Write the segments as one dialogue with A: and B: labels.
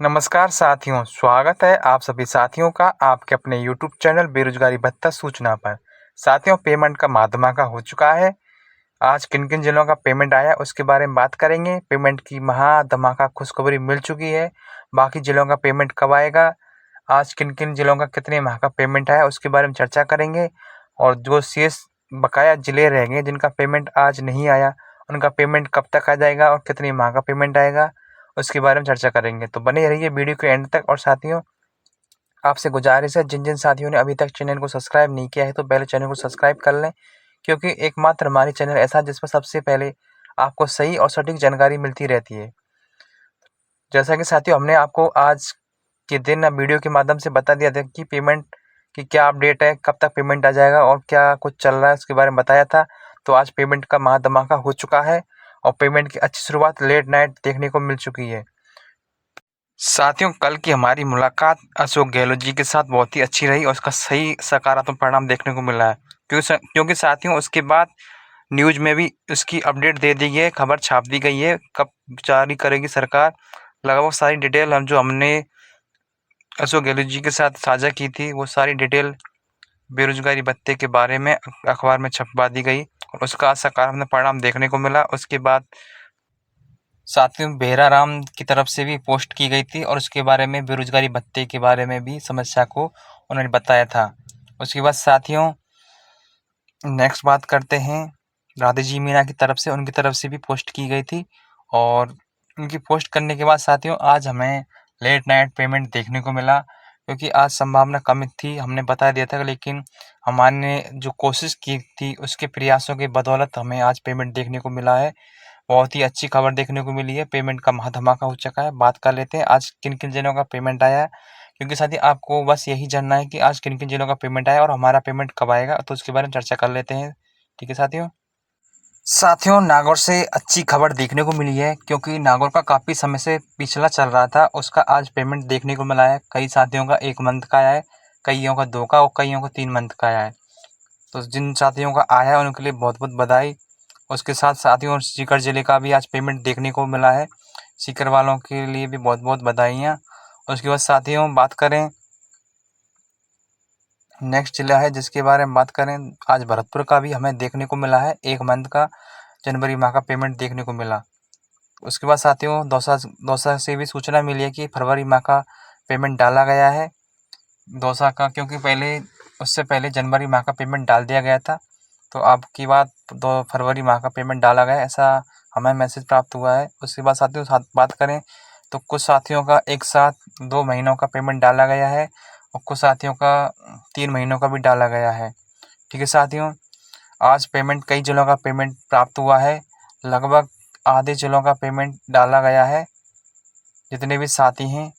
A: नमस्कार साथियों, स्वागत है आप सभी साथियों का आपके अपने यूट्यूब चैनल बेरोजगारी भत्ता सूचना पर। साथियों, पेमेंट का माह धमाका हो चुका है। आज किन किन जिलों का पेमेंट आया उसके बारे में बात करेंगे। पेमेंट की महा धमाका खुशखबरी मिल चुकी है। बाकी जिलों का पेमेंट कब आएगा, आज किन किन जिलों का कितने माह का पेमेंट आया उसके बारे में चर्चा करेंगे। और जो शेष बकाया जिले रह गए जिनका पेमेंट आज नहीं आया, उनका पेमेंट कब तक आ जाएगा और कितने माह का पेमेंट आएगा उसके बारे में चर्चा करेंगे। तो बने रहिए वीडियो के एंड तक। और साथियों, आपसे गुजारिश है, जिन जिन साथियों ने अभी तक चैनल को सब्सक्राइब नहीं किया है तो पहले चैनल को सब्सक्राइब कर लें, क्योंकि एकमात्र हमारी चैनल ऐसा है जिस पर सबसे पहले आपको सही और सटीक जानकारी मिलती रहती है। जैसा कि साथियों, हमने आपको आज के दिन वीडियो के माध्यम से बता दिया था कि पेमेंट की क्या अपडेट है, कब तक पेमेंट आ जाएगा और क्या कुछ चल रहा है उसके बारे में बताया था। तो आज पेमेंट का महा धमाका हो चुका है और पेमेंट की अच्छी शुरुआत लेट नाइट देखने को मिल चुकी है। साथियों, कल की हमारी मुलाकात अशोक गहलोत जी के साथ बहुत ही अच्छी रही और उसका सही सकारात्मक परिणाम देखने को मिला है। क्योंकि साथियों, उसके बाद न्यूज़ में भी उसकी अपडेट दे दी गई है, खबर छाप दी गई है, कब जारी करेगी सरकार। लगभग सारी डिटेल जो हमने अशोक गहलोत जी के साथ साझा की थी, वो सारी डिटेल बेरोजगारी भत्ते के बारे में अखबार में छपवा दी गई और उसका सकारात्मक परिणाम देखने को मिला। उसके बाद साथियों, बेहरा राम की तरफ से भी पोस्ट की गई थी और उसके बारे में बेरोजगारी भत्ते के बारे में भी समस्या को उन्होंने बताया था। उसके बाद साथियों, नेक्स्ट बात करते हैं राधे जी मीना की तरफ से, उनकी तरफ से भी पोस्ट की गई थी और उनकी पोस्ट करने के बाद साथियों आज हमें लेट नाइट पेमेंट देखने को मिला, क्योंकि आज संभावना कम थी, हमने बता दिया था। लेकिन हमारे जो कोशिश की थी उसके प्रयासों के बदौलत हमें आज पेमेंट देखने को मिला है। बहुत ही अच्छी खबर देखने को मिली है, पेमेंट का महाधमाका हो चुका है। बात कर लेते हैं आज किन किन जिलों का पेमेंट आया है, क्योंकि साथी आपको बस यही जानना है कि आज किन किन जिलों का पेमेंट आया और हमारा पेमेंट कब आएगा, तो उसके बारे में चर्चा कर लेते हैं। ठीक है साथियों। साथियों, नागौर से अच्छी खबर देखने को मिली है, क्योंकि नागौर का काफ़ी समय से पिछला चल रहा था, उसका आज पेमेंट देखने को मिला है। कई साथियों का 1 मंथ का आया है, कईयों का 2 का और कईयों का 3 मंथ का आया है। तो जिन साथियों का आया है उनके लिए बहुत बहुत बधाई। उसके साथ साथियों, सीकर ज़िले का भी आज पेमेंट देखने को मिला है, सीकर वालों के लिए भी बहुत बहुत बधाइयाँ। उसके बाद साथियों, बात करें नेक्स्ट जिला है जिसके बारे में बात करें, आज भरतपुर का भी हमें देखने को मिला है, 1 मंथ का जनवरी माह का पेमेंट देखने को मिला। उसके बाद साथियों, दौसा से भी सूचना मिली है कि फरवरी माह का पेमेंट डाला गया है दौसा का, क्योंकि उससे पहले जनवरी माह का पेमेंट डाल दिया गया था। तो अब की बात 2 फरवरी माह का पेमेंट डाला गया है, ऐसा हमें मैसेज प्राप्त हुआ है। उसके बाद साथियों बात करें तो कुछ साथियों का एक साथ 2 महीनों का पेमेंट डाला गया है और कुछ साथियों का 3 महीनों का भी डाला गया है। ठीक है साथियों, आज पेमेंट कई जिलों का पेमेंट प्राप्त हुआ है, लगभग आधे जिलों का पेमेंट डाला गया है। जितने भी साथी हैं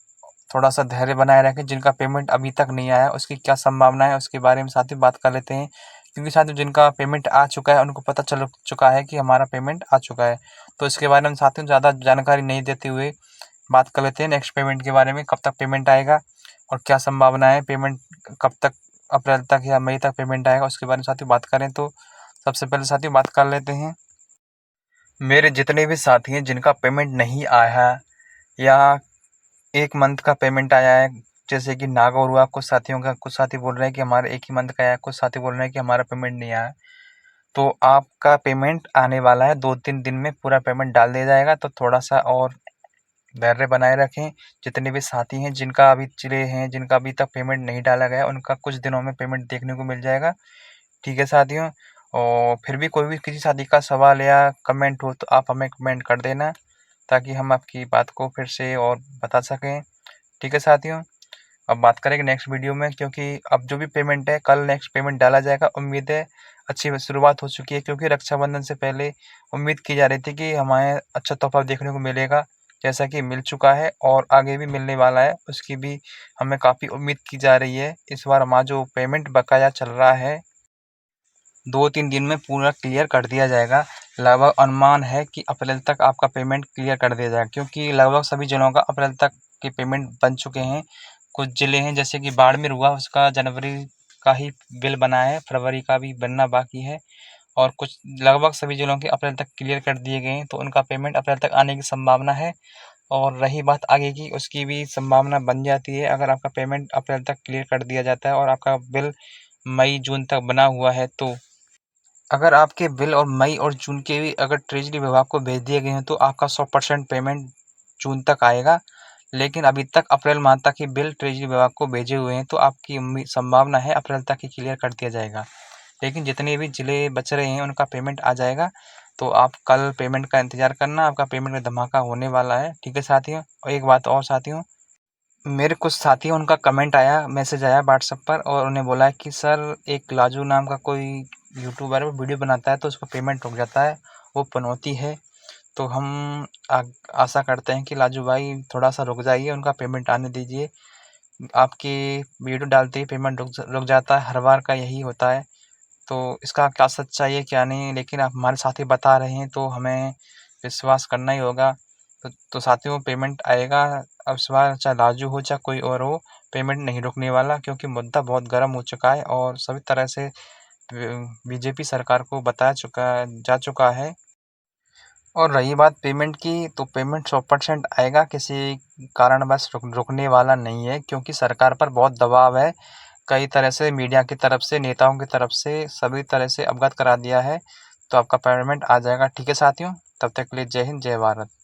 A: थोड़ा सा धैर्य बनाए रखें, जिनका पेमेंट अभी तक नहीं आया उसकी क्या संभावना है उसके बारे में साथियों बात कर लेते हैं। क्योंकि साथियों, जिनका पेमेंट आ चुका है उनको पता चल चुका है कि हमारा पेमेंट आ चुका है, तो इसके बारे में साथियों ज़्यादा जानकारी नहीं देते हुए बात कर लेते हैं नेक्स्ट पेमेंट के बारे में, कब तक पेमेंट आएगा और क्या संभावना है, पेमेंट कब तक, अप्रैल तक या मई तक पेमेंट आएगा उसके बारे में साथियों बात करें। तो सबसे पहले साथियों बात कर लेते हैं, मेरे जितने भी साथी हैं जिनका पेमेंट नहीं आया है या 1 मंथ का पेमेंट आया है, जैसे कि नागौर हुआ, कुछ साथियों का, कुछ साथी बोल रहे हैं कि हमारा 1 ही मंथ का आया है, कुछ साथी बोल रहे हैं कि हमारा पेमेंट नहीं आया है। तो आपका पेमेंट आने वाला है, 2-3 दिन में पूरा पेमेंट डाल दिया जाएगा, तो थोड़ा सा और धैर्य बनाए रखें। जितने भी साथी हैं जिनका अभी चिड़े हैं, जिनका अभी तक पेमेंट नहीं डाला गया, उनका कुछ दिनों में पेमेंट देखने को मिल जाएगा। ठीक है साथियों, और फिर भी कोई भी किसी साथी का सवाल या कमेंट हो तो आप हमें कमेंट कर देना, ताकि हम आपकी बात को फिर से और बता सकें। ठीक है साथियों, अब बात करेंगे नेक्स्ट वीडियो में, क्योंकि अब जो भी पेमेंट है कल नेक्स्ट पेमेंट डाला जाएगा। उम्मीद है अच्छी शुरुआत हो चुकी है, क्योंकि रक्षाबंधन से पहले उम्मीद की जा रही थी कि हमें अच्छा तोहफा देखने को मिलेगा, जैसा कि मिल चुका है और आगे भी मिलने वाला है, उसकी भी हमें काफ़ी उम्मीद की जा रही है। इस बार हमारा जो पेमेंट बकाया चल रहा है 2-3 दिन में पूरा क्लियर कर दिया जाएगा। लगभग अनुमान है कि अप्रैल तक आपका पेमेंट क्लियर कर दिया जाएगा, क्योंकि लगभग सभी जिलों का अप्रैल तक के पेमेंट बन चुके हैं। कुछ ज़िले हैं जैसे कि बाड़मेर हुआ, उसका जनवरी का ही बिल बना है, फरवरी का भी बनना बाकी है और कुछ लगभग सभी जिलों के अप्रैल तक क्लियर कर दिए गए हैं, तो उनका पेमेंट अप्रैल तक आने की संभावना है। और रही बात आगे की, उसकी भी संभावना बन जाती है अगर आपका पेमेंट अप्रैल तक क्लियर कर दिया जाता है और आपका बिल मई जून तक बना हुआ है तो। अगर आपके बिल और मई और जून के भी अगर ट्रेजरी विभाग को भेज दिए गए हैं तो आपका 100% पेमेंट जून तक आएगा। लेकिन अभी तक अप्रैल माह तक ही बिल ट्रेजरी विभाग को भेजे हुए हैं तो आपकी संभावना है अप्रैल तक ही क्लियर कर दिया जाएगा। लेकिन जितने भी ज़िले बच रहे हैं उनका पेमेंट आ जाएगा। तो आप कल पेमेंट का इंतज़ार करना, आपका पेमेंट का धमाका होने वाला है। ठीक है साथियों। और एक बात और साथियों, मेरे कुछ साथियों उनका कमेंट आया, मैसेज आया व्हाट्सएप पर और उन्हें बोला है कि सर एक लाजू नाम का कोई यूट्यूबर है, वो वीडियो बनाता है तो उसका पेमेंट रुक जाता है, वो पनौती है। तो हम आशा करते हैं कि लाजू भाई थोड़ा-सा रुक जाइए, उनका पेमेंट आने दीजिए। आपकी वीडियो डालते ही पेमेंट रुक जाता है, हर बार का यही होता है। तो इसका क्या सच्चाई है क्या नहीं, लेकिन आप हमारे साथी बता रहे हैं तो हमें विश्वास करना ही होगा। तो साथियों पेमेंट आएगा। अब इस बार चाहे राजू हो चाहे कोई और हो, पेमेंट नहीं रुकने वाला क्योंकि मुद्दा बहुत गर्म हो चुका है और सभी तरह से बीजेपी सरकार को बताया जा चुका है। और रही बात पेमेंट की, तो पेमेंट 100% आएगा, किसी कारणवश रुकने वाला नहीं है क्योंकि सरकार पर बहुत दबाव है। कई तरह से मीडिया की तरफ से, नेताओं की तरफ से सभी तरह से अवगत करा दिया है। तो आपका पेमेंट आ जाएगा। ठीक है साथियों, तब तक के लिए जय हिंद, जय भारत।